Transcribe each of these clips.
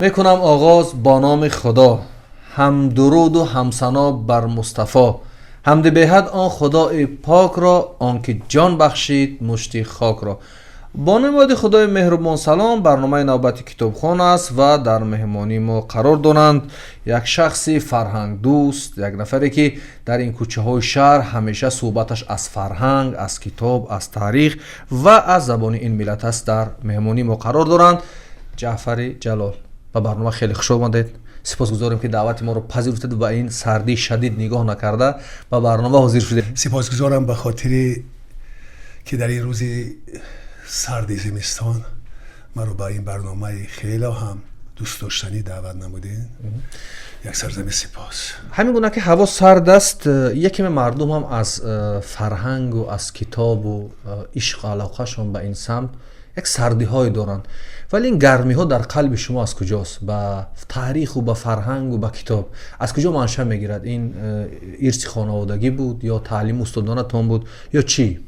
میکنم آغاز با نام خدا، هم درود و هم ثنا بر مصطفی. حمد به حد آن خدای پاک را، آنکه جان بخشید مشتی خاک را. با نماد خدای مهربان سلام. برنامه نوبت کتابخانه است و در مهمانی ما قرار دارند یک شخصی فرهنگ دوست، یک نفری که در این کوچه های شهر همیشه صحبتش از فرهنگ، از کتاب، از تاریخ و از زبان این ملت است. در مهمانی ما قرار دارند جعفر جلال. و برنامه خیلی خوش آمدید. سپاسگزاریم که دعوت ما رو پذیرفتید و این سردی شدید نگاه نکرده و برنامه حاضر شدید. سپاسگزارم به خاطر که در این روز سرد زمستان ما رو به این برنامه خیلی هم دوست داشتنی دعوت نمودین. یک سرزمین سپاس. همین گونه که هوا سرد است، یکی مردم هم از فرهنگ و از کتاب و عشق و علاقهشون به این سمت یک سردی های دارند، ولی این گرمی ها در قلب شما از کجاست؟ به تاریخ و به فرهنگ و به کتاب از کجا منشأ میگیرد؟ این ارث خانوادگی بود یا تعلیم استادانتان بود یا چی؟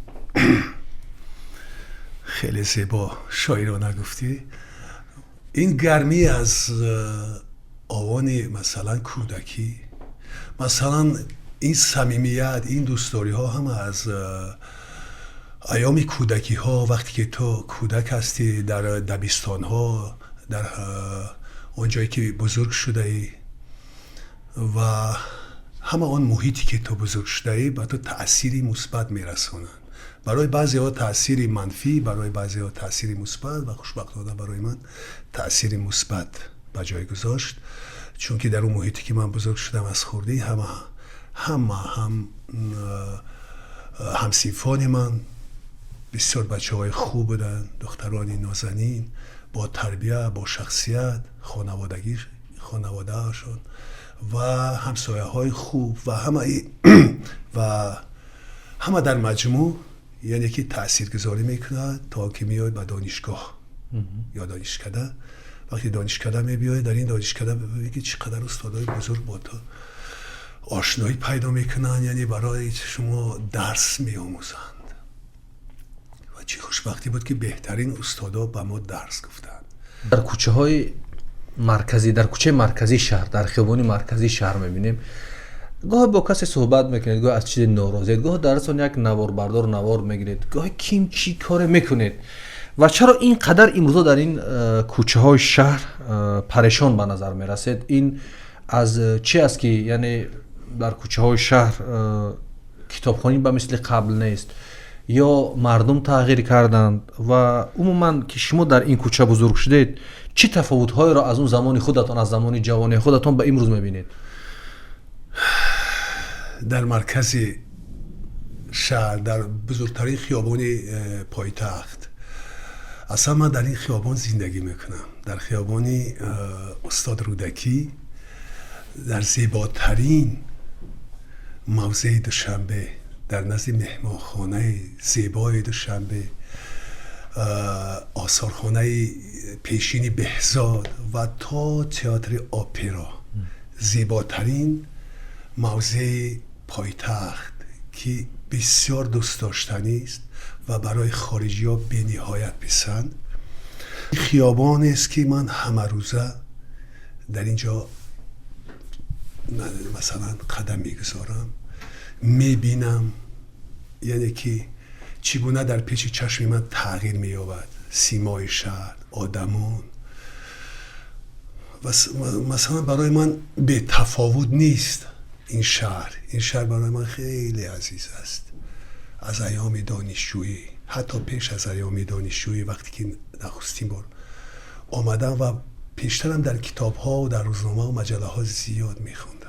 خیلی زیبا شاعرانه گفتی. این گرمی از آوان مثلا کودکی، مثلا این صمیمیت، این دوستداری ها هم از ایام کودکی ها، وقتی که تو کودک هستی در دبستان ها، در اونجایی که بزرگ شده ای و همه آن محیطی که تو بزرگ شده ای به تو تأثیری مثبت میرسونن. برای بعضی ها تأثیری منفی، برای بعضی ها تأثیری مثبت و خوشبختانه برای من تأثیری مثبت به جای گذاشت، چون که در اون محیطی که من بزرگ شدم از خوردی هم همسیفان من بسیار بچه های خوب بودن، دخترانی نازنین با تربیت، با شخصیت، خانواده هاشون و همسایه های خوب و همه در مجموع، یعنی که تأثیر گذاری میکنه تا که میاد به دانشگاه یا دانشکده. وقتی دانشکده میبیاید، در این دانشکده ببینید که چقدر استادای بزرگ با تو آشنایی پیدا میکنن، یعنی برای شما درس میآموزند. و چه خوشبختی بود که بهترین استادا به ما درس گفتن. در کوچه های مرکزی، در کوچه مرکزی شهر، در خیابان مرکزی شهر میبینیم گاه با کسی صحبت میکنید، گاه از چیز ناراضید، گاه درتون یک نوار بردار نوار میگیرید، گاه کیم چی کار میکنید و چرا اینقدر امروز در این کوچه های شهر پریشان به نظر میرسید؟ این از چی است که یعنی در کوچه های شهر کتابخانه به مثل قبل نیست یا مردم تغییر کردند و عموما که شما در این کوچه بزرگ شدید چه تفاوت های را از اون زمان خودتان، از زمان جوانی خودتان به امروز میبینید؟ در مرکز شهر، در بزرگترین خیابان پایتخت، اصلا من در این خیابان زندگی میکنم، در خیابان استاد رودکی، در زیباترین موضع دوشنبه، در نزد مهمانخانه زیبای دوشنبه، آثارخانه پیشین بهزاد و تا تئاتر اپرا، زیباترین موضع پایتخت که بسیار دوست داشتنی است و برای خارجی ها به نهایت پسند. خیابان است که من همه روزه در اینجا مثلا قدم میگذارم، میبینم یعنی که چگونه در پیش چشم من تغییر مییابد سیمای شهر، آدمان. و مثلا برای من به تفاوت نیست این شهر برای من خیلی عزیز است. از ایام دانشجویی، حتی پیش از ایام دانشجویی، وقتی که نخستین بار آمدم و پیشترم در کتاب ها و در روزنامه و مجله ها زیاد میخوندم.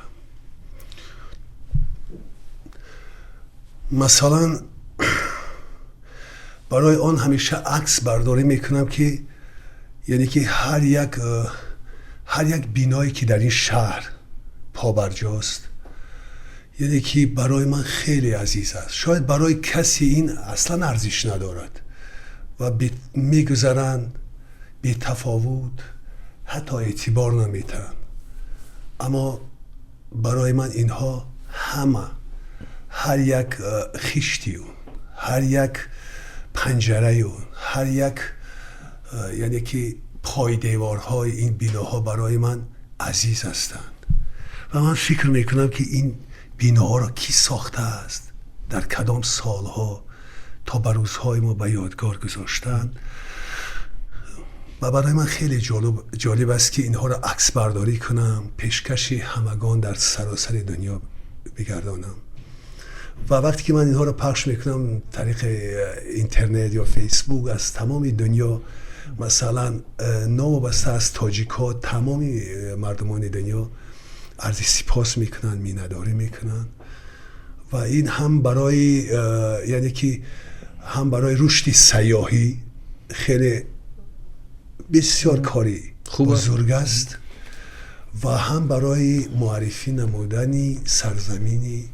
مثلا برای آن همیشه عکس برداری میکنم که یعنی که هر یک بینایی که در این شهر پابرجاست، یعنی که برای من خیلی عزیز است. شاید برای کسی این اصلا ارزش ندارد و میگذرند بی تفاوت، حتی اعتبار نمیتن، اما برای من اینها همه، هر یک خشتی اون، هر یک پنجره اون، هر یک یعنی که پای دیوارهای این بیناها برای من عزیز هستند و من فکر میکنم که این بیناها را کی ساخته است، در کدام سالها تا به روزهای ما به یادگار گذاشتن و برای من خیلی جالب است که اینها را عکس برداری کنم، پیشکش همگان در سراسر دنیا بگردانم و وقتی که من اینها را پخش میکنم طریق اینترنت یا فیسبوک از تمام دنیا، مثلا نوابسته از تاجیک‌ها، تمامی مردمان دنیا عرض سپاس میکنن، مینه‌داری میکنن و این هم برای یعنی که هم برای رشد سیاحی خیلی بسیار کاری بزرگ است و هم برای معرفی نمودن سرزمینی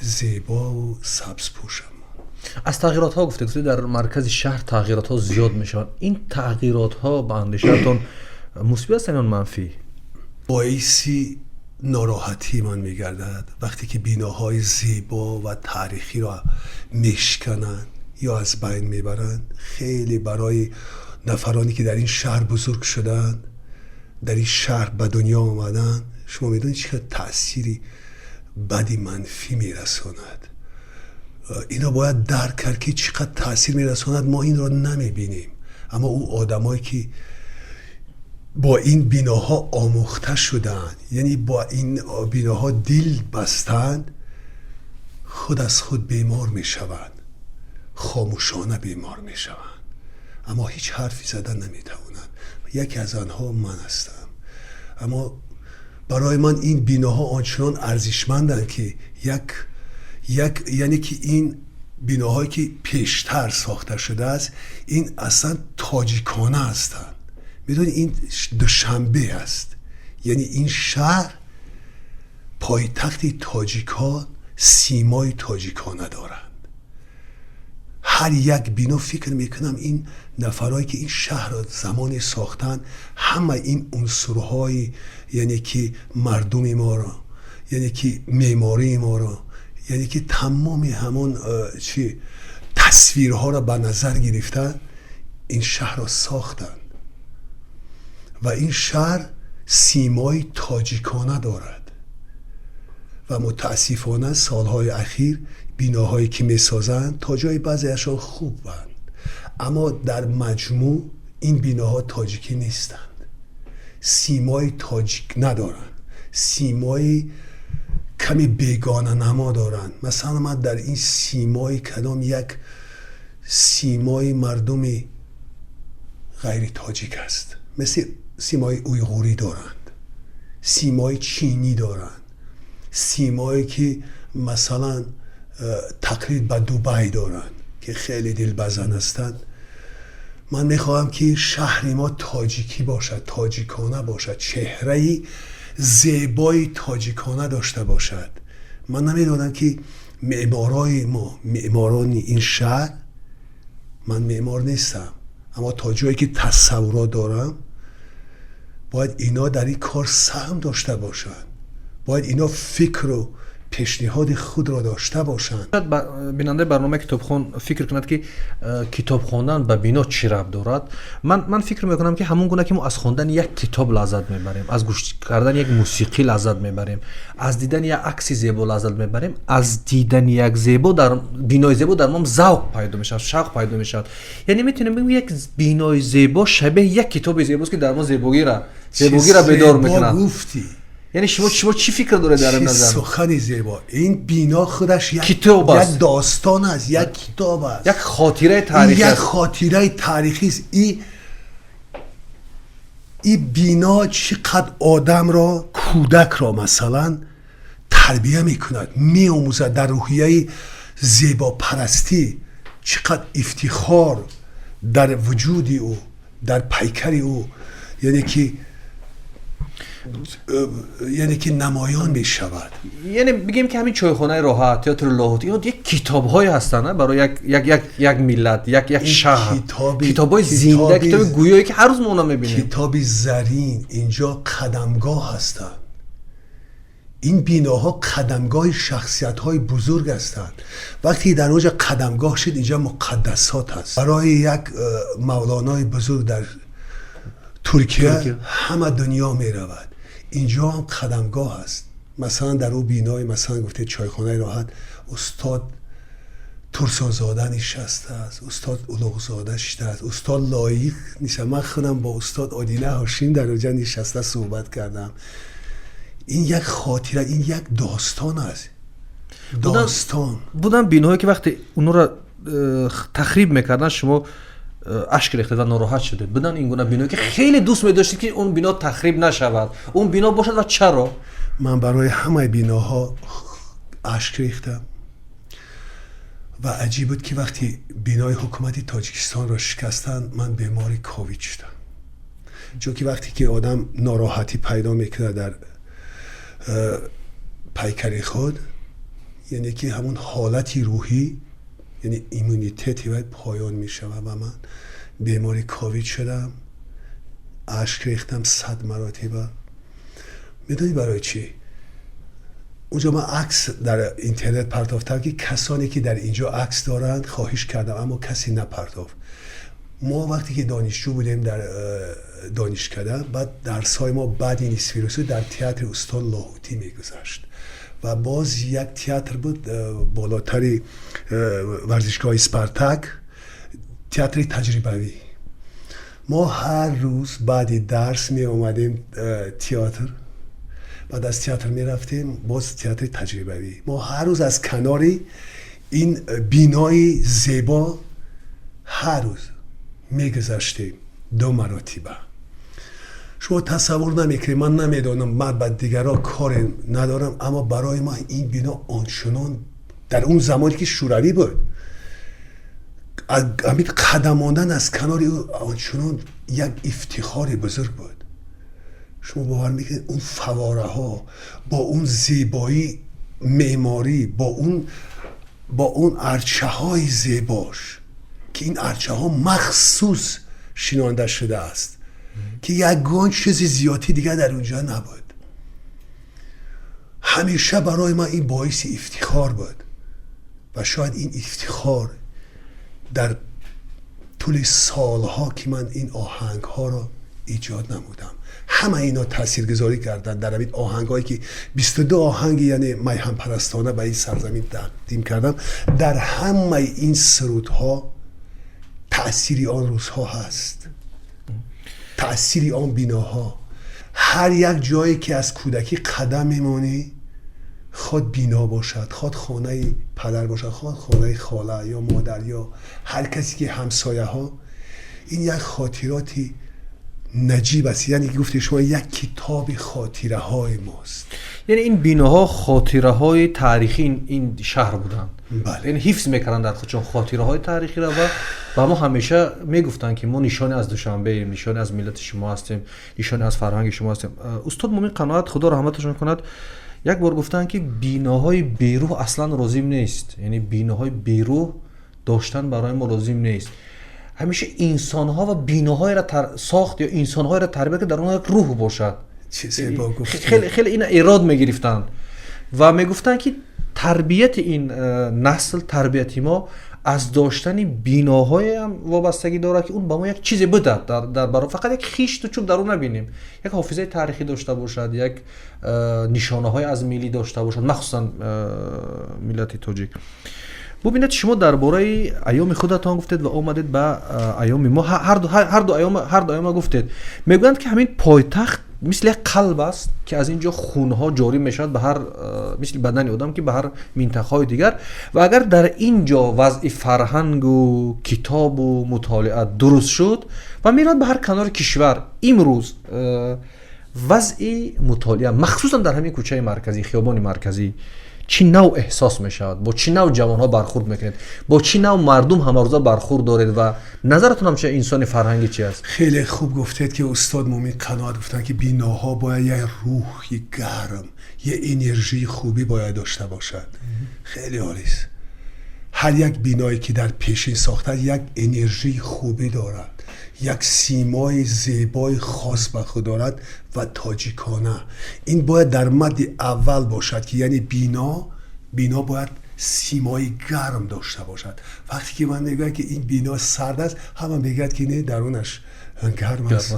زیبا و سبزپوش. از تغییرات ها گفته در مرکز شهر تغییرات ها زیاد میشن. این تغییرات ها به اندیشه‌تون مثبت است یا منفی؟ باعثی ناراحتی من میگردد وقتی که بیناهای زیبا و تاریخی را میشکنند یا از بین میبرند. خیلی برای نفرانی که در این شهر بزرگ شدند، در این شهر به دنیا آمدن، شما میدونید چقدر تأثیری بدی منفی میرساند. اینا باید درک کرد که چقدر تأثیر میرساند. ما این را نمیبینیم، اما او آدمایی که با این بیناها آموخته شدند، یعنی با این بیناها دل بستند، خود از خود بیمار میشوند، خاموشانه بیمار میشوند، اما هیچ حرفی زدن نمیتوانند. یکی از آنها من هستم. اما برای من این بیناها آنچنان ارزشمندند که یعنی که این بیناهایی که پیشتر ساخته شده است این اصلا تاجیکانه هستند. میدونی این دوشنبه است، یعنی این شهر پایتخت تاجیکان، سیمای تاجیکانه دارند. هر یک بینا فکر میکنم این نفرهایی که این شهر را زمانی ساختن همه این عنصرهای، یعنی که مردم ما را، یعنی که معماری ما را، یعنی که تمام همون تصویرها را به نظر گرفتن، این شهر را ساختن و این شهر سیمای تاجیکانه دارد و متاسفانه سالهای اخیر بیناهایی که میسازند تا جای بعضیشان خوب بند، اما در مجموع این بیناها تاجیکی نیستند، سیمای تاجیک ندارند، سیمای کمی بیگانه نما دارند. مثلا من در این سیمای کدام یک سیمای مردمی غیر تاجیک است، مثل سیمای اویغوری دارند، سیمای چینی دارند، سیمایی که مثلا تقلید به دوبای دارند که خیلی دلبزن هستند. من میخواهم که شهر ما تاجیکی باشد، تاجیکانه باشد، چهره‌ای زیبای تاجیکانه داشته باشد. من نمیدونم که معمارای ما، معماران این شهر، من معمار نیستم، اما تا جایی که تصورات دارم باید اینا در این کار سهم داشته باشند، باید اینا فکر و پیشنهاد خود را داشته باشند. بیننده برنامه کتابخوان فکر کند که کتاب خواندن به بینا چی ربط دارد. من فکر میکنم که همون گونه که ما از خواندن یک کتاب لذت میبریم، از گوش کردن یک موسیقی لذت میبریم، از دیدن یک عکس زیبا لذت میبریم، از دیدن یک زیبا در بینای زیبا در ما ذوق پیدا میشه، شوق پیدا میشه. یعنی میتونیم بگیم یک بینای زیبا شبیه یک کتاب زیباست که در ما زیباگی را بیدار میکنه. یعنی شما چی فکر داره در نظر؟ سخن زیبا. این بینا خودش یک داستان است، یک کتاب است، یک خاطره تاریخی است، یک خاطره تاریخی است. این بینا چقدر آدم را، کودک را مثلا تربیه میکند، میآموزد در روحیه زیبا پرستی، چقدر افتخار در وجود او، در پیکر او، یعنی که نمایان می شود. یعنی بگیم که همین چایخانه راحت، تئاتر لاهوتی یک کتاب‌های هستن برای یک ملت، یک شهر، کتاب‌های زنده، کتاب گویایی که هر روز ما اونها می‌بینیم، کتاب زرین. اینجا قدمگاه هستند، این بیناها قدمگاه شخصیت‌های بزرگ هستند. وقتی در اوج قدمگاه شد اینجا مقدسات هست. برای یک مولانای بزرگ در ترکیه همه دنیا می رود. اینجا هم قدمگاه است. مثلا در اون بینای مثلا گفته چایخانه راحت استاد ترسانزاده نشسته است، استاد اولوغزاده نشسته است، استاد لایق نشسته. من خودم با استاد آدینه هاشم در اونجا نشسته صحبت کردم. این یک خاطره، این یک داستان است. داستان بودن بیناهایی که وقتی اونو را تخریب میکردن شما اشک ریخته و ناراحت شده. بدن این گونه بینایی که خیلی دوست می‌داشتید که اون بینا تخریب نشود، اون بینا باشد و چرا؟ من برای همه بیناها اشک ریختم و عجیب بود که وقتی بینای حکومت تاجیکستان را شکستن من بیماری کووید شدم. چون که وقتی که آدم ناراحتی پیدا میکنه در پیکر خود، یعنی که همون حالتی روحی، یعنی ایمونیتتی باید پایان میشه و من بیماری کووید شدم. اشک ریختم 100 مراتب. میدونی برای چی؟ اونجا من عکس در اینترنت پرتافتم که کسانی که در اینجا عکس دارند خواهش کردم اما کسی نپرتافت. ما وقتی که دانشجو بودیم در دانشکده، بعد درس‌های ما بعد این ویروس در تئاتر استاد لاهوتی میگذشت و باز یک تئاتر بود بالاتری ورزشگاه اسپارتاک، تئاتر تجربوی. ما هر روز بعد درس می اومدیم تئاتر، بعد از تئاتر می رفتیم باز تئاتر تجربوی. ما هر روز از کناری این بینای زیبا هر روز می گذشتیم 2 مراتبه. شما تصور نمیکنید، من نمیدونم، من با دیگران کار ندارم، اما برای من این بنا آنچنان در اون زمانی که شوروی بود امید قدم ماندن از کنار او آنچنان یک افتخار بزرگ بود. شما باور میکنید اون فواره ها با اون زیبایی معماری، با اون ارچه های زیباش که این ارچه ها مخصوص شنانده شده است که یگان چیز زیادی دیگه در اونجا نبود. همیشه برای من این باعث افتخار بود و شاید این افتخار در طول سالها که من این آهنگ ها را ایجاد نمودم، همه اینا تاثیرگذاری کردن در این آهنگ هایی که 22 آهنگ یعنی میهم پرستانه به این سرزمین تقدیم کردم. در همه این سرودها تأثیری آن روزها هست، تأثیری آن بیناها. هر یک جایی که از کودکی قدم میمونی، خود بینا باشد، خود خانه پدر باشد، خود خانه خاله یا مادر یا هر کسی که همسایه ها، این یک خاطراتی نجیب است. یعنی گفته شما یک کتاب خاطره های ماست. یعنی این بیناها خاطره های تاریخی این شهر بودن. بله. یعنی حفظ میکردن در خودشون خاطره های تاریخی را و ما همیشه میگفتن که ما نشانی از دوشنبه ایم، نشانی از ملت شما هستیم، نشانی از فرهنگ شما هستیم. استاد مومن قناعت خدا رحمتشون کند یک بار گفتن که بیناهای بیروح اصلا لازم نیست. یعنی بیناهای بیروح داشتن برای ما لازم نیست. همیشه انسان‌ها و بیناهای را ساخت یا انسان‌های را تربیت که در اون یک روح باشد. خیلی این ایراد میگرفتن و میگفتن که تربیت این نسل، تربیت ما از داشتن بیناهای هم وابستگی داره که اون با ما یک چیزی بده در برای فقط یک خیشت و چوب در اون نبینیم، یک حافظه تاریخی داشته باشد، یک نشانه های از ملی داشته باشد، مخصوصا ملت تاجیک. ببینید شما درباره ایام خودتان گفتید و آمدید به ایام ما. هر دو ایام گفتید. میگویند که همین پایتخت مثل یک قلب است که از اینجا خونها جاری میشد به هر مثل بدن آدم که به هر منطقه‌های دیگر، و اگر در اینجا وضع فرهنگ و کتاب و مطالعه درست شد و میراد به هر کنار کشور، امروز وضع مطالعه مخصوصا در همین کوچه مرکزی، خیابان مرکزی چی نوع احساس میشود؟ با چی نوع جوانها برخورد میکنید؟ با چی نوع مردم همارزا برخورد دارید و نظرتون همچه انسان فرهنگی چی است؟ خیلی خوب گفتید که استاد مومن قناعت گفتن که بیناها باید یه روح، یه گرم، یه انرژی خوبی باید داشته باشد. خیلی عالی است. هر یک بینایی که در پیشین ساخته یک انرژی خوبی دارد، یک سیمای زیبای خاص به خود دارد و تاجیکانه. این باید در مد اول باشد که یعنی بینا باید سیمای گرم داشته باشد. وقتی که من نگاه که این بینا سرد است، همه میگه که نه درونش گرم است.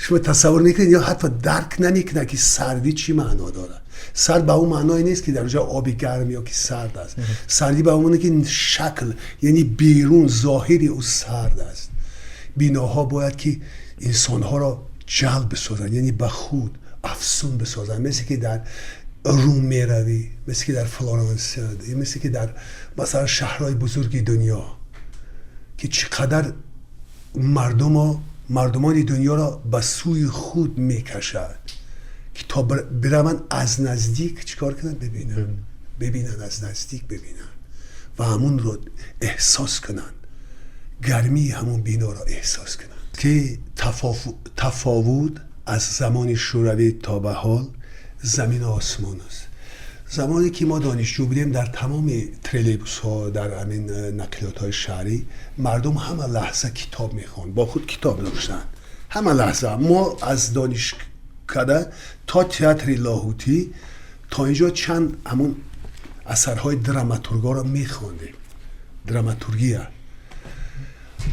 شما تصور میکنید یا حتی درک نمیکنه که سردی چی معنا داره. سرد به اون معنای نیست که در اونجا آبی گرم یا که سرد است. سردی به اونه که شکل، یعنی بیرون ظاهری او سرد است. بیناها باید که انسانها را جلب بسازن، یعنی به خود افسون بسازن، مثل که در روم میروی، مثل که در فلورانس، مثل که در مثلا شهرهای بزرگ دنیا که چقدر مردمان دنیا را به سوی خود میکشد که تا برون از نزدیک چیکار کنن؟ ببینن از نزدیک ببینن و همون رو احساس کنن، گرمی همون بینا را احساس کنن. که تفاوت از زمان شوروی تا به حال زمین و آسمان است. زمانی که ما دانشجو بودیم در تمام تریلیبوس ها، در همین نقلیات های شهری، مردم همه لحظه کتاب میخوان، با خود کتاب داشتن. همه لحظه ما از دانشکده تا تئاتر لاهوتی تا اینجا چند همون اثرهای دراماتورگا را میخواندیم. دراماتورگی ها.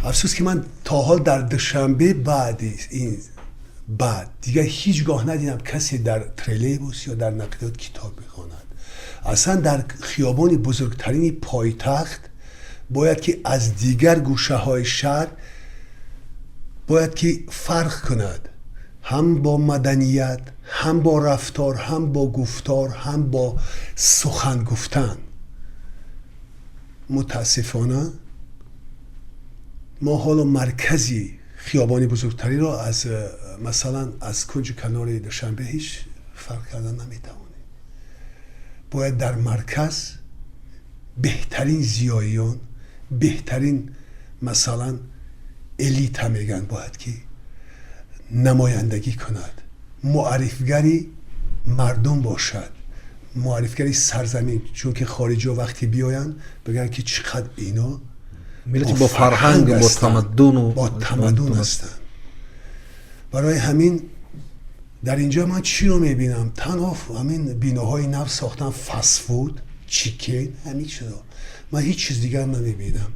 افسوس که من تا حال در دوشنبه بعد دیگه هیچگاه ندیدم کسی در تریلیبوس یا در نقلیات کتاب بخواند. اصلا در خیابان بزرگترین پایتخت باید که از دیگر گوشه های شهر باید که فرق کند، هم با مدنیت، هم با رفتار، هم با گفتار، هم با سخن گفتن. متاسفانه ما حالا مرکزی خیابانی بزرگتری را از مثلا از کنج کنار دوشنبه هیچ فرق کردن نمیتوانیم. باید در مرکز بهترین زیاییان، بهترین مثلا الیت هم میگن باید که نمایندگی کند، معرفگری مردم باشد، معرفگری سرزمین. چون که خارجی ها وقتی بیاین بگن که چقدر اینا ملتی با فرهنگ، با تمدن هستن. برای همین در اینجا من چی رو میبینم؟ تنها همین بیناهای نو ساختن، فست فود، چیکن، همین چیزا. من هیچ چیز دیگر نمیبینم.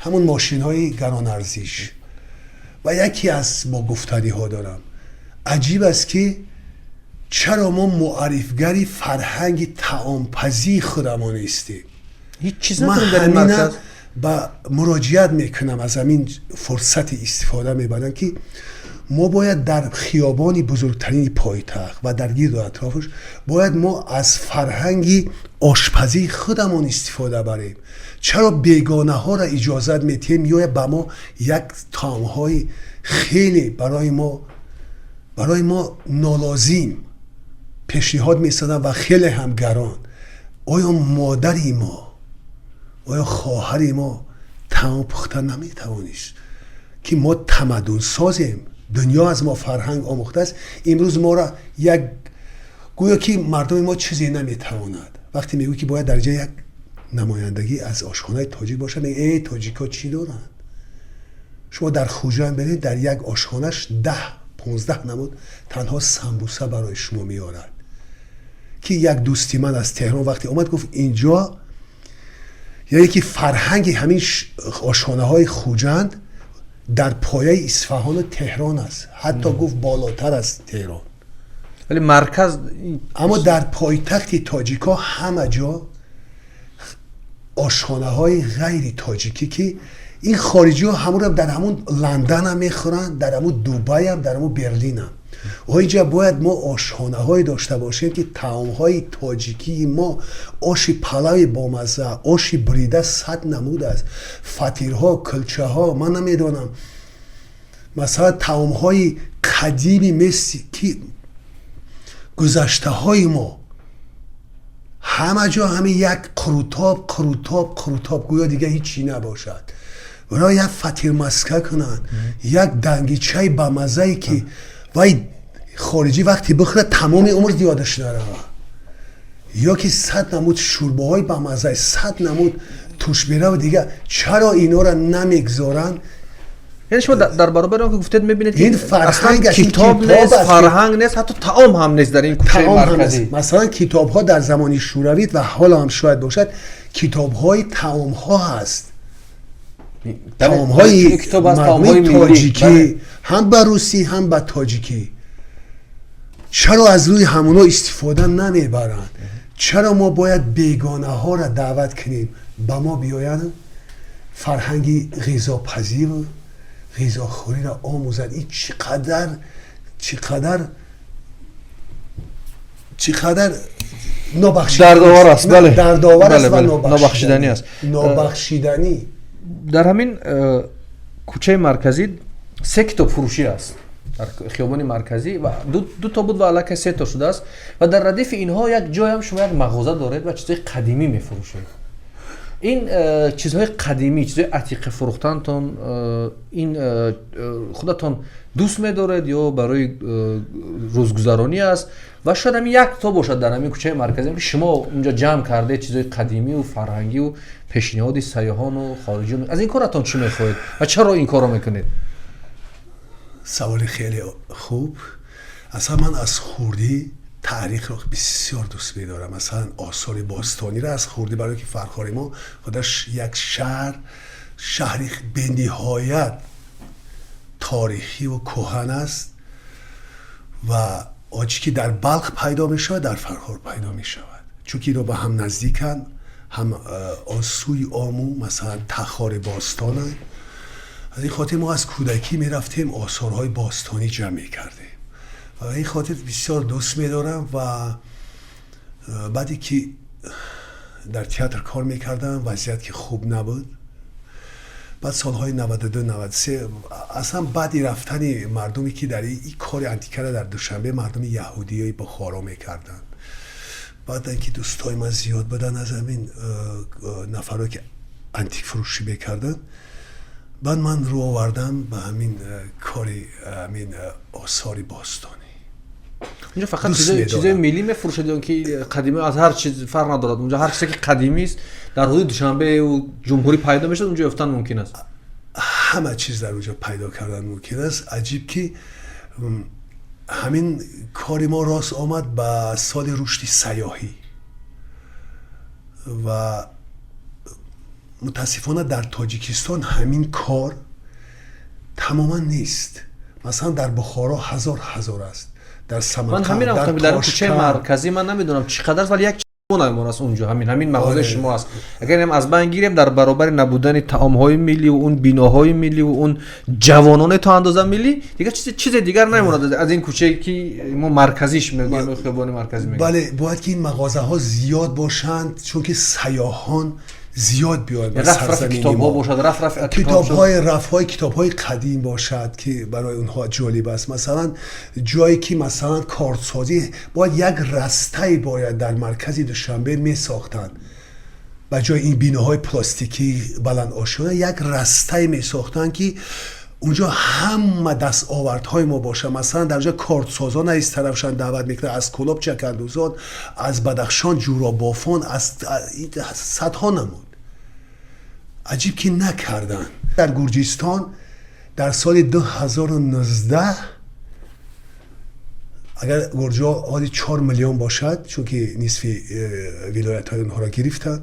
همون ماشین های گران ارزش. و یکی از با گفتاری ها دارم، عجیب است که چرا ما معرفگری فرهنگ تعامپزی خودمان نیستیم. هیچ چیز نداریم در این مرکز. با مراجعت میکنم، از همین فرصت استفاده میبرم که ما باید در خیابانی بزرگترین پایتخت و در گرد و اطرافش باید ما از فرهنگی آشپزی خودمون استفاده بریم. چرا بیگانه ها را اجازت میتیم یا به ما یک طعم‌های خیلی برای ما نالازم پیشنهاد میسازن و خیلی هم گران؟ آیا مادری ما، آیا خواهری ما طعم پختن نمیتوانیش که ما تمدن سازیم؟ دنیا از ما فرهنگ آموخته است. امروز ما را یک گویا که مردم ما چیزی نمیتواند. وقتی میگوی که باید در جای یک نمایندگی از آشخانه تاجیک باشه، میگه ای تاجیکا چی دارند؟ شما در خوجان برید، در یک آشخانهش 10-15 نمود تنها سمبوسه برای شما میارد. که یک دوستی من از تهران وقتی اومد گفت اینجا یعنی که فرهنگ همین آشخانه های خوجند در پایه اصفهان و تهران است، حتی گفت بالاتر از تهران. ولی مرکز اما در پایتخت تاجیکا همه جا آشخانه های غیر تاجیکی که این خارجی ها همون در همون لندن هم میخورن، در همون دوبای هم، در همون برلین هم. و اینجا باید ما آشخانه های داشته باشیم که طعم های تاجیکی ما، آش پلو با مزه، آش بریده 100 نمود است، فطیرها، کلچه ها، من نمیدونم مثلا طعم های قدیمی مثل که گذشته های ما همه جا همه یک قروتاب گویا دیگه هیچی نباشد. برای یک فطیر مسکه کنن، یک دنگیچه با مزه که وای خارجی وقتی بخوره تمام عمر یادش نره. یا که 100 نمود شوربه های با مزه، 100 نمود توش بیره و دیگه چرا اینا را نمیگذارن؟ یعنی شما در برابر اون که گفتید میبینید این که فرهنگ اصلا کتاب نیست، فرهنگ نیست، حتی طعام هم نیست در این کوچه مرکزی. مثلا کتاب ها در زمان شوروی و حالا هم شاید باشد کتاب های طعام ها هست. تامهای کتاب از مردم تامهای ملی. تاجیکی بله. هم به روسی هم به تاجیکی چرا از روی همونا استفاده نمیبرند؟ چرا ما باید بیگانه ها را دعوت کنیم به ما بیاین فرهنگی غذا پذیر غذاخوری را آموزند؟ این چقدر دردآور است. بله. دردآور است بله. و نابخشیدنی است. نابخشیدنی. در همین کوچه مرکزی 3 کتاب فروشی است در خیابان مرکزی و دو تا بود و الکی 3 تا شده است و در ردیف اینها یک جای هم شما یک مغازه دارید و چیزهای قدیمی میفروشید. این چیزهای قدیمی، چیزهای عتیق فروختنتون این خودتون دوست می‌دارید یا برای روزگذرانی است و شاید همین یک تا باشد در همین کوچه مرکزی که شما اونجا جمع کرده چیزهای قدیمی و فرهنگی و پیشنهاد سیاحان و خارجی. از این کارتون چی می‌خواید و چرا این کارو میکنید؟ سوال خیلی خوب. اصلا من از خوردی تاریخ رو بسیار دوست می‌دارم. مثلا آثار باستانی را از خوردی برای که فرخار ما خودش یک شهری به نهایت تاریخی و کهن است و آنچه که در بلخ پیدا می شود در فرخار پیدا می شود چون که اینا به هم نزدیکن. هم آسوی آمو مثلا تخار باستان هست. از این خاطر ما از کودکی می رفتیم آثارهای باستانی جمع می کردیم و این خاطر بسیار دوست می دارم و بعدی که در تئاتر کار می کردم وضعیت که خوب نبود. بعد سالهای 92 93 اصلا بعدی رفتن مردمی که در این کار انتیکه در دوشنبه مردم یهودی بخارا میکردن. بعد اینکه دوستای من زیاد بودن از همین نفرها که انتیک فروشی میکردن بعد من رو آوردم به همین کاری همین آثار باستانی. اونجا فقط چیزای ملی میفروشید یا که قدیمی از هر چیز فرق ندارد؟ اونجا هر چیزی که قدیمی است در حدود دوشنبه و جمهوری پیدا میشه اونجا یافتن ممکن است. همه چیز در اونجا پیدا کردن ممکن است. عجیب که همین کاری ما راست آمد با سال رشد سیاحی و متاسفانه در تاجیکستان همین کار تماما نیست. مثلا در بخارا هزار است. در سمرقند، من همین در در کوچه مرکزی من نمیدونم چقدر است ولی یک چیزمون است اونجا همین مغازه شما است. اگر هم از بین گیریم در برابر نبودن طعام‌های ملی و اون بیناهای ملی و اون جوانان تا اندازه ملی دیگه چیز دیگر نمیموند از این کوچه که ما مرکزیش میگیم خیابان مرکزی میگیم. بله باید که این مغازه ها زیاد باشند چون که سیاحان زیاد بیاید به سرزمین ما. باشد کتاب‌های کتاب‌های قدیم باشد که برای اونها جالب است. مثلا جایی که مثلا کارسازی باید یک رسته باید در مرکز دوشنبه می ساختن و جای این بیناهای پلاستیکی بلند آشونه یک رسته می ساختن که اونجا همه دستاوردهای ما باشه. مثلا در اونجا کارتسازان از طرفشان دعوت میکنه از کلاب چکندوزان از بدخشان جورابافان از صدها نمود. عجیب که نکردن. در گرجستان در سال 2019 اگر گرجا حالی 4 میلیون باشد چون که نصف ولایت های اونها را گرفتن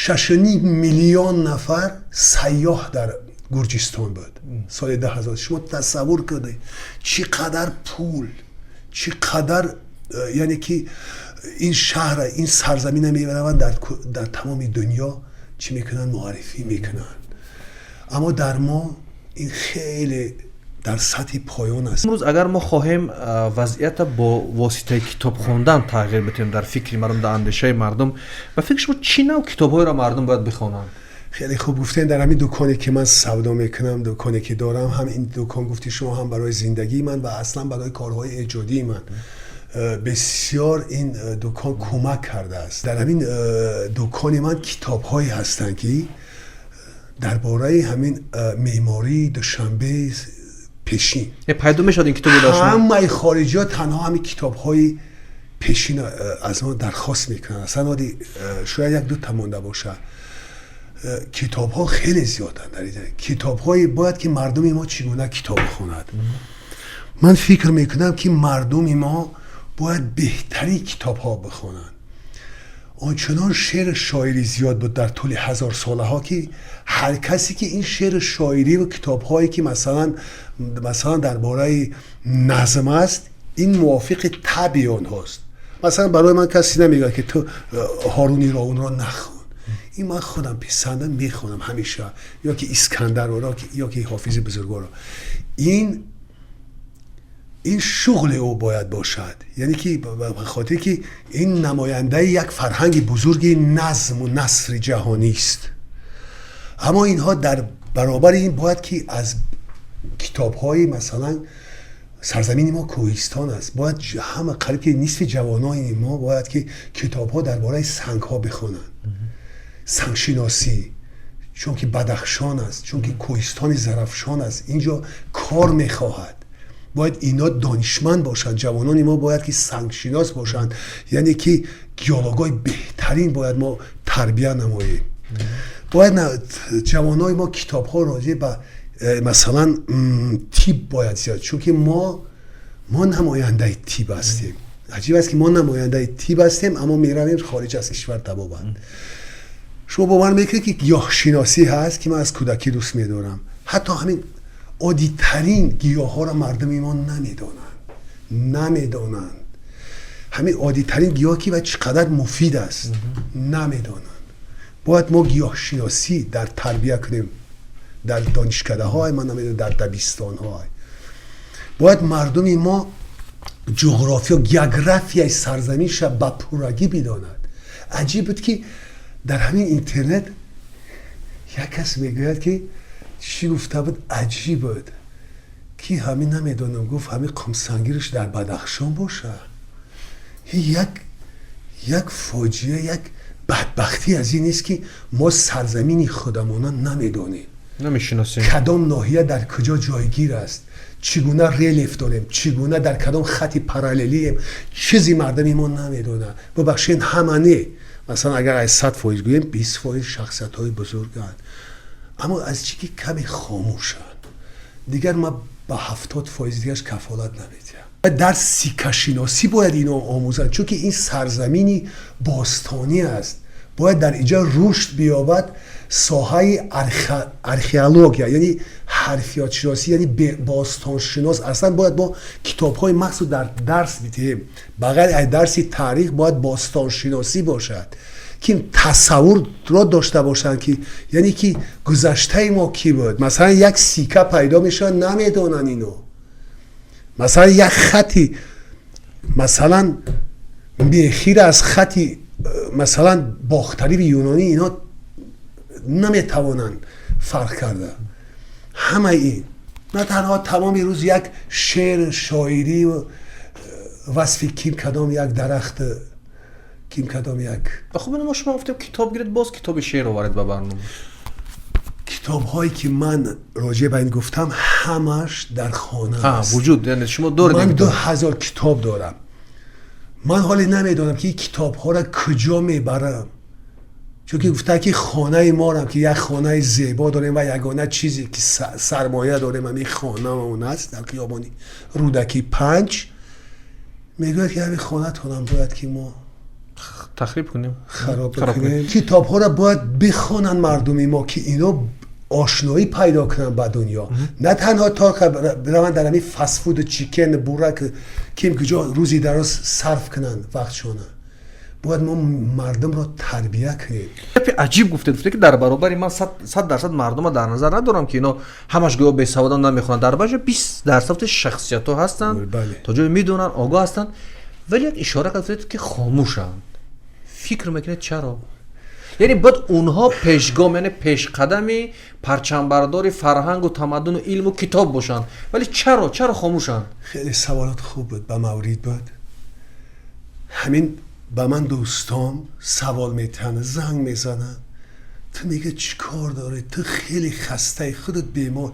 6.5 میلیون نفر سیاح در گرجستان بود سال 2000. شما تصور کنید چقدر پول چقدر یعنی که این شهر این سرزمین میبرن در تمام دنیا چی میکنن معرفی میکنن. اما در ما این خیلی در سطح پایان است. امروز اگر ما خواهیم وضعیت با واسطه کتاب خواندن تغییر بدیم در فکر مردم در اندیشه مردم و فکر شما چی نوع کتاب‌های را مردم باید بخوانند؟ خیلی خوب گفتین. در همین دکانی که من سودا میکنم دکانی که دارم هم این دکان گفتی شما هم برای زندگی من و اصلا برای کارهای ایجادی من بسیار این دکان کمک کرده است. در همین دکان من کتاب‌هایی هستند که درباره همین معماری دوشنبه پیشین پیدا میشد این کتابو داشتن. همه خارجی‌ها تنها همین کتاب‌های پیشین از ما درخواست میکنن. اصلا شاید 1-2 تا مونده باشه. کتاب‌ها خیلی زیادن در اینجا. کتاب‌های باید که مردم ما چگونه کتاب بخونند. من فکر میکنم که مردم ما باید بهتری کتاب‌ها بخونند. آنچنان شعر شاعری زیاد بود در طول 1000 ساله ها که هر کسی که این شعر شاعری و کتاب هایی که مثلا درباره نظم است، این موافق طبع آنهاست. مثلا برای من کسی نمیگه که تو هارون اون را نخون، این من خودم پسندم میخونم همیشه، یا که اسکندر را یا که حافظ بزرگوار. این شغل او باید باشد، یعنی که به خاطر که این نماینده یک فرهنگ بزرگ نظم و نثر جهانی است. اما اینها در برابر این باید که از کتاب‌های مثلا سرزمین ما کوهستان است، باید همه قریب که نصف جوانای ما باید که کتاب‌ها درباره سنگ‌ها بخونن، سنگ شناسی، چون که بدخشان است، چون که کوهستان زرافشان است، اینجا کار می‌خواهد. باید اینا دانشمند باشن، جوانان ما باید که سنگ شناس باشن، یعنی که گیولوگای بهترین باید ما تربیت نماییم. باید جوانای ما کتاب‌ها راجع به مثلا تیب باید زیاد، چون که ما نماینده تیب هستیم. عجیب است که ما نماینده تیب هستیم اما میرویم خارج از کشور تبابند. شما با من میگید که گیاه شناسی هست که من از کودکی دوست می‌دارم، حتی همین عادی ترین گیاه ها را مردم ما نمیدانند. همین عادی ترین گیاه که و چقدر مفید است نمیدانند. باید ما گیاه شناسی در تربیت کنیم، در دانشکده های من نمیدونم، در دبستان های. باید مردم ما جغرافیا گیوگرافی سرزمینش با پورگی بداند. عجیب بود که در همین اینترنت یک کس میگوید که چی گفته بود، عجیب بود که همین نمیدونم، گفت همین قمسنگیرش در بدخشان باشه. یک فاجعه، یک بدبختی از این نیست که ما سرزمینی خودمون نمیدونیم، نمیشناسیم کدام ناحیه در کجا جایگیر است، چگونه ریلیف داریم، چگونه در کدام خطی پاراللیم، چیزی مردم ما نمیدونن. ببخشید همانه مثلا اگر از 100% گوییم 20% شخصیت های بزرگند، اما از چی که کمی خاموشن. دیگر ما با 70% دیگرش کفالت نمیدیم. در سیکه شناسی باید اینو آموزن، چون که این سرزمینی باستانی است، باید در اینجا رشد بیابد. ساحه ارخئولوژی یعنی حرفیات شناسی، یعنی باستان شناس، اصلا باید با کتاب های مخصوص در درس بدیم. بغیر از درس تاریخ باید باستان شناسی باشد که تصور را داشته باشن که یعنی که گذشته ما کی بود. مثلا یک سیکه پیدا میشه نمیدونن اینو، مثلا یک خطی مثلا میخیر از خطی مثلا باختری و یونانی اینا نمیتوانن فرق کرده. همه این نه تنها تمام روز یک شعر شاعری و وصف کیم کدام یک درخت، کیم کدام یک. خب ما شما گفتیم کتاب گیرید، باز کتاب شعر رو وارد به برنامه. کتاب هایی که من راجع به این گفتم همش در خانه است. وجود یعنی شما دارید؟ من 2000 کتاب دارم. من حالی نمیدونم که این کتاب ها را کجا میبرم، چون که گفته که خانه ما هم که یک خانه زیبا داریم و یگانه چیزی که سرمایه داریم همین خانه اون است در خیابانی رودکی 5. میگوید که همین خانه تونم باید که ما تخریب کنیم، خراب کنیم. کتاب ها را باید بخونن مردم ما که اینا آشنایی پیدا کنن با دنیا، نه تنها تا برن در همین فست فود چیکن بورک که کجا روزی دراز صرف کنن وقتشونه. باید ما مردم را تربیت کنیم. عجیب گفته که در برابر من 100% مردم را در نظر ندارم که اینا همش گویا بی سوادان نمیخونن، در برابر 20% شخصیت ها هستن تا جای میدونن، آگاه هستن، ولی یک اشاره کرده که خاموشن. فکر میکنه چرا؟ یعنی باید اونها پیشگام، یعنی پیش قدمی پرچمبردار فرهنگ و تمدن و علم و کتاب باشن، ولی چرا خاموشن؟ خیلی سوالات خوب بود، به مورد بود. همین با من دوستام سوال میتنه، زنگ میزنن، تو میگه چی کار داره، تو خیلی خسته، خودت بیمار،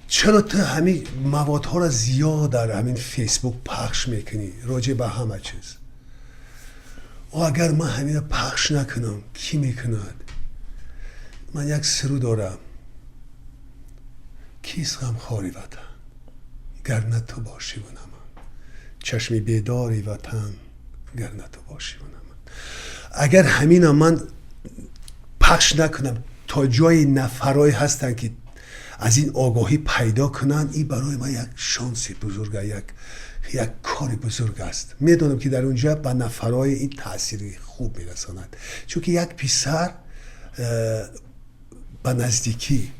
چرا تو همین موادها را زیاد در همین فیسبوک پخش میکنی راجع به همه چیز؟ و اگر من همین را پخش نکنم کی میکند؟ من یک سرود دارم، کیست غمخواری وطن گر نه تو باشی و نه من، چشمی بیداری وطن گر نه تو باشی و نه من. اگر همین من پخش نکنم تا جای نفرای هستن که از این آگاهی پیدا کنن، این برای من یک شانس بزرگه، یک کار بزرگ است. میدونم که در اونجا به نفرای این تأثیری خوب میرساند، چون که یک پسر به نزدیکی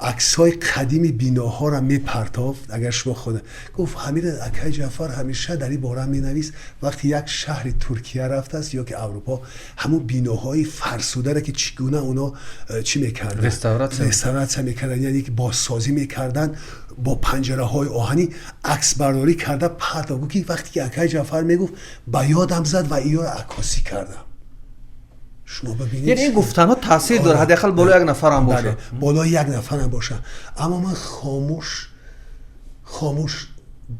عکس‌های قدیم بیناها را میپرتافت. اگر شما خود گفت همین اکای جعفر همیشه در این باره مینویس وقتی یک شهر ترکیه رفته است یا که اروپا، همون بیناهای فرسوده را که چگونه اونا چی میکردن، رستوراسیون میکردن، یعنی که بازسازی میکردن با پنجره های آهنی، عکس برداری کرده پرتافت. که وقتی که اکای جعفر میگفت به یادم زد و اینا را عکاسی کردم. شما ببینید یعنی این گفتن ها تاثیر داره، حداقل بالا یک نفر هم باشه. بالا یک نفر هم باشه. اما من خاموش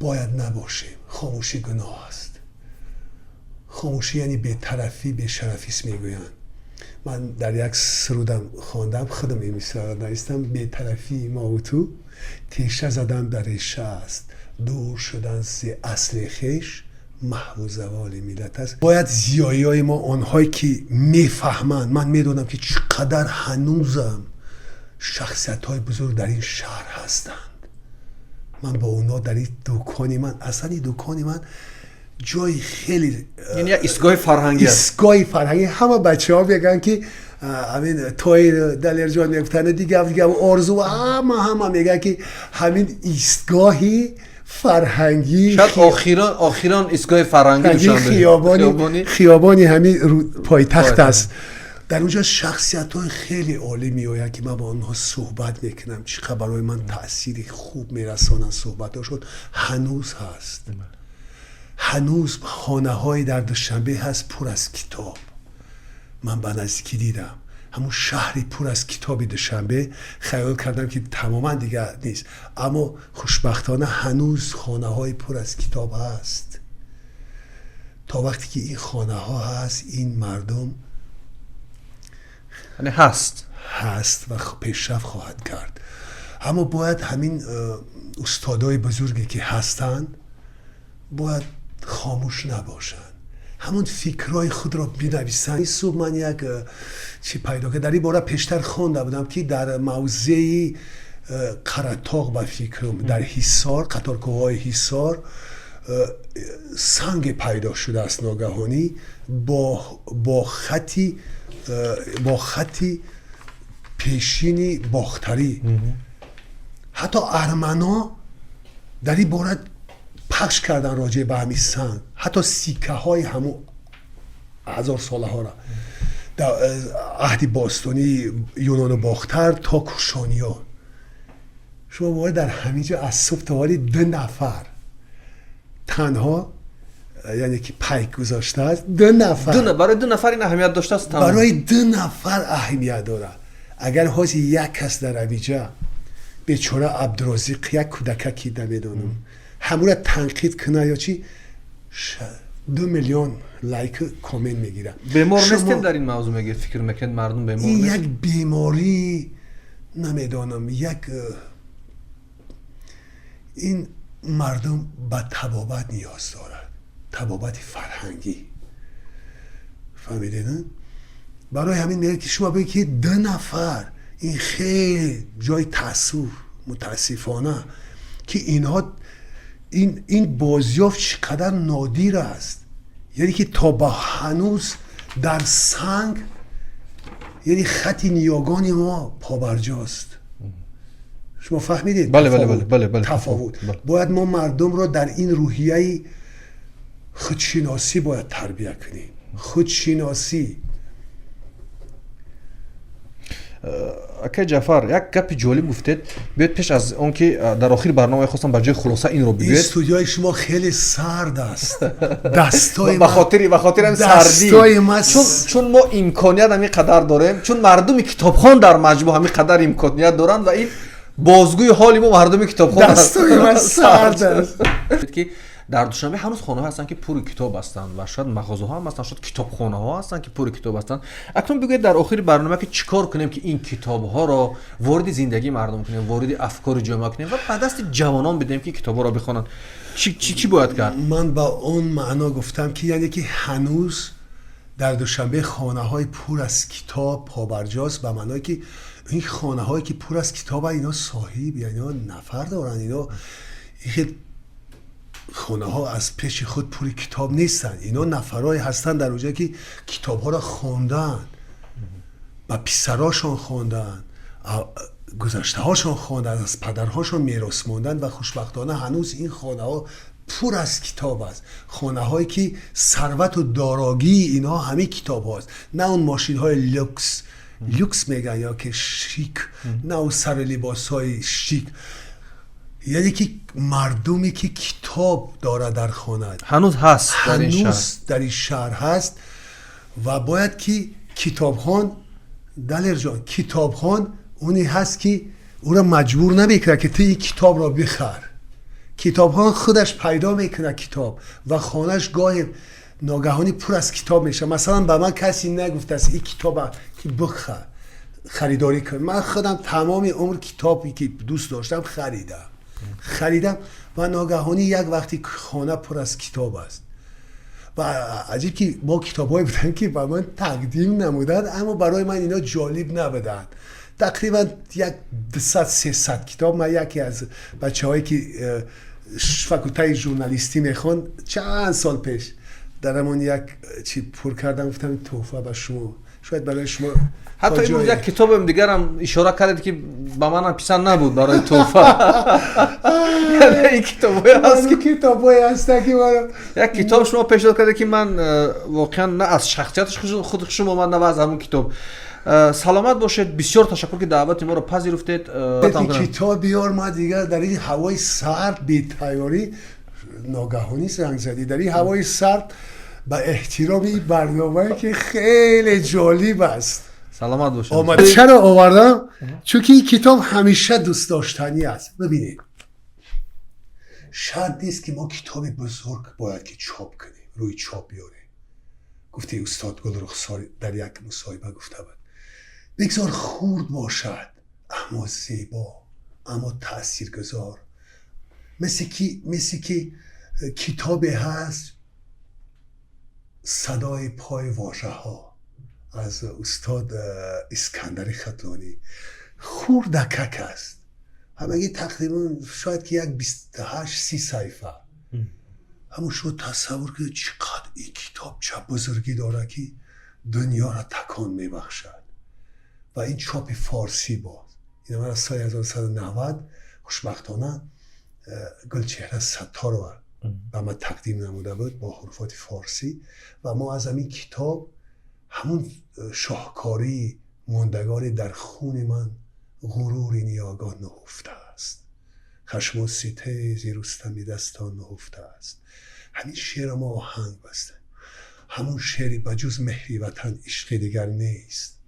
باید نباشیم. خاموشی گناه است. خاموشی یعنی بی‌طرفی، بی‌شرفی میگویند. من در یک سرودم خواندم، خودم این مثال نوشتم: بی‌طرفی ما و تو، تیشه زدن در ریشه است، دور شدن ز اصل خویش، محو و زوال ملت است. باید زیایی های ما، آنهایی که میفهمند، من میدونم که چقدر هنوزم شخصیت های بزرگ در این شهر هستند. من با اونا در این دکانی من، اصلا این دکانی من جای خیلی، یعنی ایستگاه فرهنگی است. ایستگاه فرهنگی. همه بچه ها میگن که همین توی دلیر جان میگفتن دیگه آرزو، همه میگن که همین ایستگاهی فرهنگی، شاید آخران ایستگاه فرهنگی خیابانی همین پایتخت است. در اونجا شخصیت های خیلی عالی میآید که من با آنها صحبت میکنم، چقدر برای من تأثیری خوب میرسانن صحبت هاشون. هنوز هست، هنوز خانه های در دوشنبه هست پر از کتاب. من به نزدیکی دیدم همون شهری پر از کتابی دوشنبه. خیال کردم که تماما دیگه نیست، اما خوشبختانه هنوز خانه های پر از کتاب هست. تا وقتی که این خانه ها هست، این مردم یعنی هست و پیشرفت خواهد کرد. اما باید همین استادای بزرگی که هستن باید خاموش نباشن، همون فکرهای خود را بنویسن. این صبح من یک چی پیدا که در این باره پیشتر خوانده بودم که در موضع قرطاق و فکرم در حصار، قطارگاه‌های حصار، سنگ پیدا شده است ناگهانی با خطی پیشینی باختری. حتی ارمنا در این باره پخش کردن راجع به همین سنگ، حتی سیکه های همون 1000 ساله ها را در عهد باستانی یونان باختر تا کوشانیان. شما باید در همینجا از صبح تا حالی 2 نفر تنها، یعنی که پیک گذاشته است، 2 نفر برای 2 نفر این اهمیت داشته است. برای 2 نفر اهمیت داره. اگر حاجی یک کس در اینجا بیچاره عبدالرزاق یک کودککی نمیدونم همون را تنقید کنه یا چی، 2 میلیون لایک کامنت میگیرن. بیمار نیستیم در این موضوع میگه، فکر میکنید مردم بیمار این نیست؟ یک بیماری نمیدونم، این مردم به طبابت نیاز دارد، طبابت فرهنگی. فهمیدین؟ برای همین میگه که شما بگید که 2 نفر، این خیلی جای متاسفانه که اینها این بازیافت چقدر نادر است. یعنی که تا به هنوز در سنگ، یعنی خط نیاگان ما پابرجاست. شما فهمیدید؟ بله. تفاوت. باید ما مردم را در این روحیه خودشناسی باید تربیت کنیم. خودشناسی. اکای جعفر یک گپ جالب گفتید، بیاید پیش از اون که در آخر برنامه خواستم بر جای خلاصه این رو بگید. این استودیوی شما خیلی سرد است. دستای به خاطر این سردی، چون ما امکانیت همین قدر داریم، چون مردم کتابخوان در مجموع همین قدر امکانیت دارن و این بازگوی حالی ما مردم کتابخوان دستای من سرد است. که در دوشنبه هنوز خانه ها هستن که پر کتاب هستند و شاید مغازه ها هم هستن، شاید کتابخانه ها هستن که پر کتاب هستند. اکنون بگید در آخر برنامه که چیکار کنیم که این کتاب ها را وارد زندگی مردم کنیم، وارد افکار جامعه کنیم و به دست جوانان بدیم که کتاب ها را بخونن. چی باید کرد؟ من با اون معنا گفتم که یعنی که هنوز در دوشنبه خانه‌های پر از کتاب پابرجاست، به معنای که این خانه‌هایی که پر از کتاب اینا صاحب، یعنی اینا نفر دارن، اینا خانه‌ها از پیش خود پر کتاب نیستن، اینا نفرای هستن در اونجا که کتاب‌ها را خواندن و پسراشون خواندن، گذشته هاشون خواندن، از پدرهاشون میراث ماندن و خوشبختانه هنوز این خانه ها پر از کتاب است. خانه هایی که ثروت و دارایی اینا همه کتاب هاست، نه اون ماشین های لوکس میگن یا که شیک، نه اون سر لباس های شیک، یعنی که مردمی که کتاب داره در خانه هنوز هست در این شهر هست و باید که کتابخوان دلیر جان کتابخوان اونی هست که او را مجبور نمیکنه که تو این کتاب را بخر. کتابخوان خودش پیدا میکنه کتاب و خانهش گاهی ناگهانی پر از کتاب میشه. مثلا به من کسی نگفته است این کتاب که بخر خریداری کن، من خودم تمام عمر کتابی که دوست داشتم خریدم و ناگهانی یک وقتی خانه پر از کتاب است و عجیب که ما کتاب‌هایی بودن که به من تقدیم نمودن اما برای من اینا جالب نبودن. تقریبا 200-300 کتاب. من یکی از بچه‌هایی که فاکولته ژورنالیستی میخوان چند سال پیش در همون یک چی پر کردم، گفتم تحفه به شما، شاید برای شما. حتی این یک کتابم دیگر هم اشاره کردید که به من پسند نبود برای تحفه. یعنی این کتابایی هست که یک کتاب شما پیشنهاد کرده که من واقعا نه از شخصیتش خود شما من نه از همون کتاب. سلامت باشید، بسیار تشکر که دعوت ما رو پذیرفتید. کتاب بیار ما دیگر در این هوای سرد بی تیاری ناگهانی زنگ زدی، در این هوای سرد با احترامی برنامه‌ای که خیلی جالب است. سلامت باشید. چرا آوردم؟ چون که این کتاب همیشه دوست داشتنی است. ببینید شرط نیست که ما کتاب بزرگ باید که چاپ کنیم، روی چاپ بیاریم. گفته استاد گلرخسار در یک مصاحبه گفته بود بگذار خورد باشد اما زیبا، اما تاثیرگذار، مثل که کتابی هست صدای پای واژه ها از استاد اسکندر خطلانی. خوردکک است، همگی تقریبا شاید که یک 28-30 صفحه. اما شما تصور که چقدر این کتاب چه بزرگی داره که دنیا را تکان میبخشد و این چاپ فارسی بود. این من از سال 1990 خوشبختانه گلچهره ستار رو به من تقدیم نموده بود با حروفات فارسی و ما از همین کتاب همون شاهکاری ماندگاری در خون من غروری نیاگاه نهفته است، خشم و ستیزی رستمی دستان نهفته است. همین شعر ما آهنگ بسته، همون شعری بجز مهری وطن عشق دیگر نیست،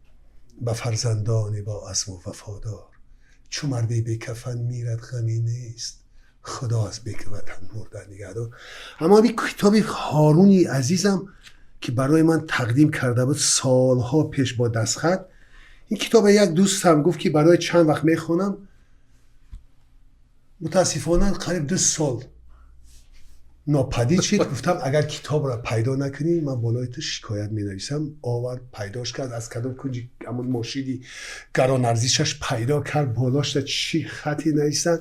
به فرزندان با عزم و وفادار چو مردی به کفن میرد غمی نیست، خدا از بیک وطن مردن نگهدار. اما این کتاب هارونی عزیزم که برای من تقدیم کرده بود سالها پیش با دستخط، این کتاب یک دوستم گفت که برای چند وقت میخونم، متاسفانه قریب 2 سال ناپدید شد. گفتم اگر کتاب را پیدا نکنی من بالای تو شکایت می نویسم. آورد پیداش کرد، از کدام کنجی همون ماشیدی گران ارزشش پیدا کرد، بالاش چی خطی نویسن.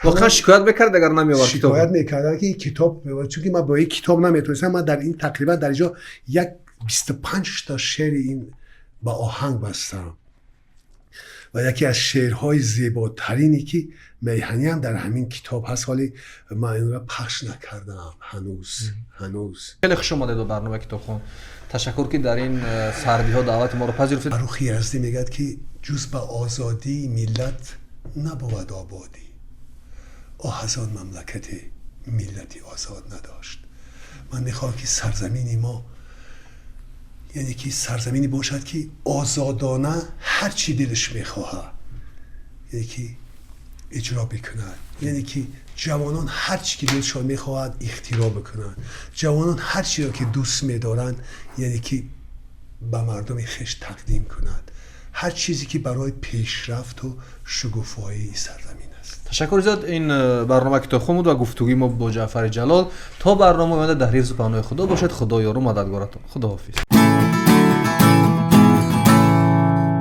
واقعا شکایت میکرد اگر نمی آورد کتاب. شکایت میکردن که این کتاب، چون که من با این کتاب نمیتونستم، من در این تقریبا در اینجا 25 تا شعر این با آهنگ بستم و یکی از شعرهای زیباترینی که میهنی هم در همین کتاب هست، ولی من این را پخش نکردم هنوز. خیلی خوش اومدید به برنامه کتابخوان. تشکر که در این سردی ها دعوت ما رو پذیرفتید. فروخ یزدی میگه که جز به آزادی ملت نبود آبادی، آه از آن مملکت ملتی آزاد نداشت. من میخوام که سرزمینی ما یعنی که سرزمینی باشد که آزادانه هر چی دلش میخواهد یعنی که اجرا بکنند، یعنی که جوانان هر چی که دلشان میخواهد اختراع بکنند، جوانان هر چی را که دوست میدارند یعنی که به مردم خویش تقدیم کنند، هر چیزی که برای پیشرفت و شکوفایی سرزمین است. تشکر زیاد. این برنامه کتابخوان بود و گفتگوی ما با جعفر جلال. تا برنامه آینده در حفظ پناه خدا باشد. خدا یار و مددگارتون. خدا حافظ.